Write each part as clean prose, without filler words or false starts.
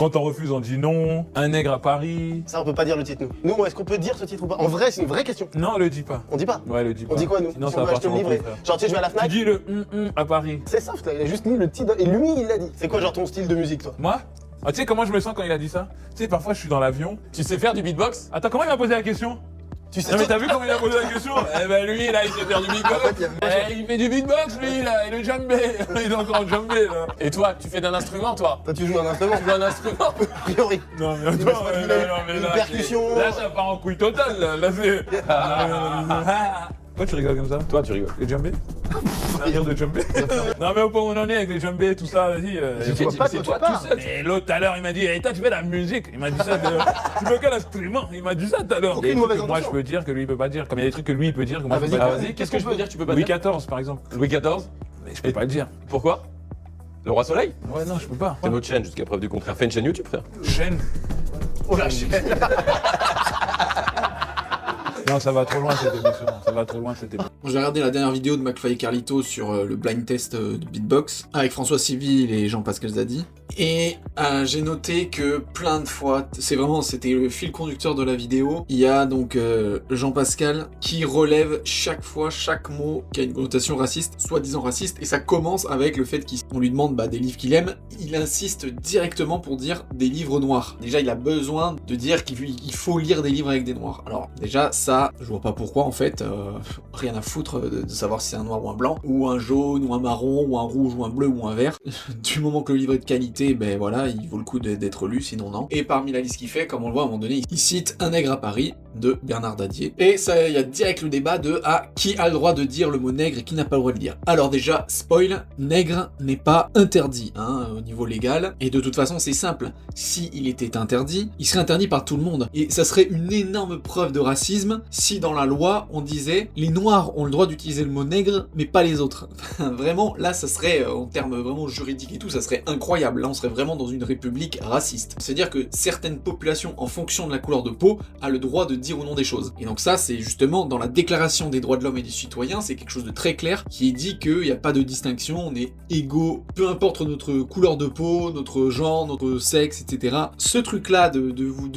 Quand on refuse, on dit non. Un nègre à Paris. Ça, on peut pas dire le titre, nous. Nous, est-ce qu'on peut dire ce titre ou pas? En vrai, c'est une vraie question. Non, le dis pas. On dit pas? Ouais, le dis pas. On dit quoi, nous? Sinon, Si ça on va veut acheter partir le en livre. frère. Genre, tu sais, je vais à la Tu Fnac. dis le à Paris. C'est soft, là. Il a juste mis le titre. Et lui, il l'a dit. C'est quoi, genre, ton style de musique, toi? Moi tu sais comment je me sens quand il a dit ça? Tu sais, parfois je suis dans l'avion. Tu sais faire du beatbox? Attends, comment il m'a posé la question? Tu sais, Non mais t'as vu comment il a posé la question? Eh ben lui là il sait faire du beatbox. Il fait du beatbox lui là, il est djembé. Il est encore djembé là. Et toi, tu fais d'un instrument, toi? toi, tu joues un instrument? Tu joues un instrument? A priori. Non mais Il attends, a une percussion. Là ça part en couille totale là. Là c'est. Pourquoi tu rigoles comme ça? Toi, tu rigoles. Les djembés? Rire de djembé? Non mais au point où on en est avec les djembés, tout ça, vas-y. Tu vois pas, C'est toi, toi tu tout seul. Et l'autre tout à l'heure il m'a dit, hey, toi tu fais de la musique. Il m'a dit ça de. Tu veux quel instrument? Il m'a dit ça tout à l'heure. Aucune Il y a des trucs mauvaise que moi je intention. peux dire que lui il peut pas dire. Comme il y a des trucs que lui il peut dire que moi je peux vas-y, pas Ah, dire. vas-y, qu'est-ce que je peux dire? Tu peux pas Louis dire? XIV par exemple. Louis XIV? Mais je peux pas le dire. Pourquoi? Le roi soleil? Ouais non je peux pas. C'est notre chaîne, jusqu'à preuve du contraire. Fais une chaîne YouTube, frère. Chaîne. Oh la chaîne. Non ça va trop loin cette émission. Ça va trop loin cette émission. J'ai regardé la dernière vidéo de McFly et Carlito sur le blind test de beatbox avec François Civil et Jean-Pascal Zadi. Et j'ai noté que plein de fois, c'était le fil conducteur de la vidéo. Il y a donc Jean-Pascal qui relève chaque fois, chaque mot qui a une connotation raciste, soi-disant raciste, et ça commence avec le fait qu'on lui demande des livres qu'il aime. Il insiste directement pour dire des livres noirs. Déjà, il a besoin de dire qu'il faut lire des livres avec des noirs. Alors déjà, ça, je vois pas pourquoi en fait, rien à foutre de savoir si c'est un noir ou un blanc, ou un jaune, ou un marron, ou un rouge, ou un bleu, ou un vert. Du moment que le livre est de qualité, ben voilà, il vaut le coup d'être lu, sinon non. Et parmi la liste qu'il fait, comme on le voit à un moment donné, il cite Un nègre à Paris de Bernard Dadier. Et ça, il y a direct le débat de qui a le droit de dire le mot nègre et qui n'a pas le droit de le dire. Alors déjà, spoil, nègre n'est pas interdit au niveau légal. Et de toute façon, c'est simple. Si il était interdit, il serait interdit par tout le monde. Et ça serait une énorme preuve de racisme si dans la loi on disait les noirs ont le droit d'utiliser le mot nègre, mais pas les autres. Vraiment, là, ça serait en termes vraiment juridiques et tout, ça serait incroyable. Là, on serait vraiment dans une république raciste. C'est-à-dire que certaines populations, en fonction de la couleur de peau, a le droit de dire ou non des choses. Et donc ça, c'est justement dans la Déclaration des droits de l'homme et du citoyen, c'est quelque chose de très clair qui est dit qu'il n'y a pas de distinction, on est égaux, peu importe notre couleur de peau, notre genre, notre sexe, etc. Ce truc-là de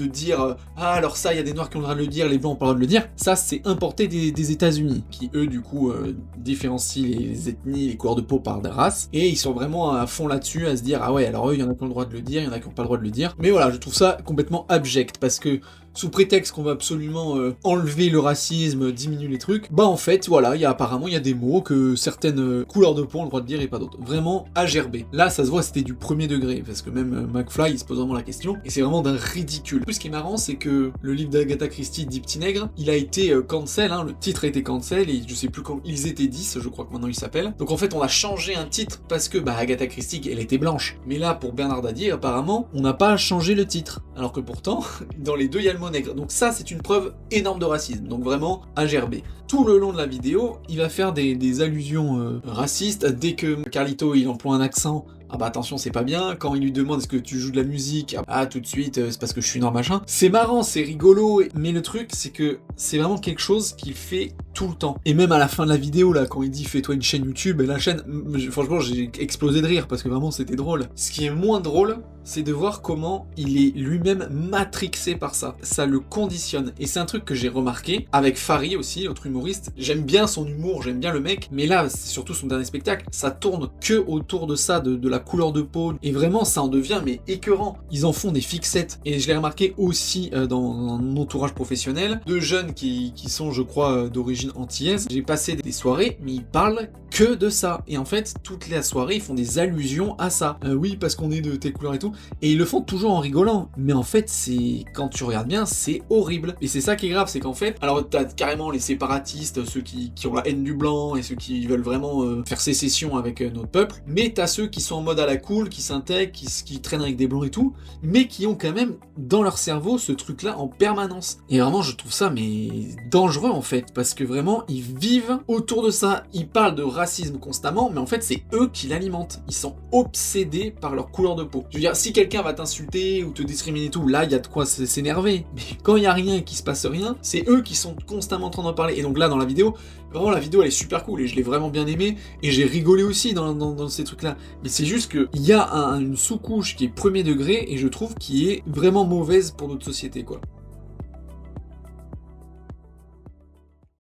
dire ah alors ça, il y a des noirs qui ont le droit de le dire, les blancs ont pas le droit de le dire, ça c'est importé des États-Unis, qui eux du coup différencient les ethnies, les couleurs de peau par des races, et ils sont vraiment à fond là-dessus à se dire ah ouais alors eux il y en a qui ont le droit de le dire, il y en a qui n'ont pas le droit de le dire. Mais voilà, je trouve ça complètement abject parce que sous prétexte qu'on va absolument enlever le racisme, diminuer les trucs, bah en fait, voilà, apparemment il y a des mots que certaines couleurs de peau ont le droit de dire et pas d'autres. Vraiment à gerber. Là, ça se voit, c'était du premier degré, parce que même McFly, il se pose vraiment la question, et c'est vraiment d'un ridicule. En plus, ce qui est marrant, c'est que le livre d'Agatha Christie, Dix Petits Nègres, il a été cancel, le titre a été cancel, et je sais plus quand, Ils étaient 10, je crois que maintenant il s'appelle. Donc en fait, on a changé un titre, parce que, Agatha Christie, elle était blanche. Mais là, pour Bernard Dadier, apparemment, on n'a pas changé le titre. Alors que pourtant, dans les deux, il y a le mot nègre. Donc ça, c'est une preuve énorme de racisme. Donc vraiment, à gerber. Tout le long de la vidéo, il va faire des allusions racistes. Dès que Carlito, il emploie un accent, ah bah attention, c'est pas bien. Quand il lui demande est-ce que tu joues de la musique, ah tout de suite, c'est parce que je suis noir machin. C'est marrant, c'est rigolo, mais le truc, c'est que c'est vraiment quelque chose qu'il fait tout le temps. Et même à la fin de la vidéo, là, quand il dit fais-toi une chaîne YouTube, et la chaîne, franchement, j'ai explosé de rire parce que vraiment c'était drôle. Ce qui est moins drôle, c'est de voir comment il est lui-même matrixé par ça. Ça le conditionne. Et c'est un truc que j'ai remarqué avec Fari aussi, autre humoriste. J'aime bien son humour, j'aime bien le mec, mais là, c'est surtout son dernier spectacle, ça tourne que autour de ça, de la couleur de peau. Et vraiment, ça en devient mais écœurant. Ils en font des fixettes. Et je l'ai remarqué aussi dans mon entourage professionnel, de jeunes qui sont, je crois, d'origine antillaise. J'ai passé des soirées, mais ils parlent que de ça. Et en fait, toute la soirée, ils font des allusions à ça. Oui, parce qu'on est de telle couleur et tout. Et ils le font toujours en rigolant. Mais en fait, quand tu regardes bien, c'est horrible. Et c'est ça qui est grave, c'est qu'en fait, alors t'as carrément les séparatistes, ceux qui ont la haine du blanc et ceux qui veulent vraiment faire sécession avec notre peuple. Mais t'as ceux qui sont en mode à la cool, qui s'intègrent, qui traînent avec des blancs et tout, mais qui ont quand même dans leur cerveau ce truc-là en permanence. Et vraiment, je trouve ça mais dangereux en fait, parce que vraiment, ils vivent autour de ça. Ils parlent de racisme constamment, mais en fait, c'est eux qui l'alimentent. Ils sont obsédés par leur couleur de peau. Je veux dire, si quelqu'un va t'insulter ou te discriminer et tout, là, il y a de quoi s'énerver. Mais quand il y a rien et qu'il se passe rien, c'est eux qui sont constamment en train d'en parler. Et donc là, dans la vidéo, Vraiment, la vidéo, elle est super cool, et je l'ai vraiment bien aimée, et j'ai rigolé aussi dans ces trucs-là. Mais c'est juste qu'il y a une sous-couche qui est premier degré, et je trouve qui est vraiment mauvaise pour notre société, quoi.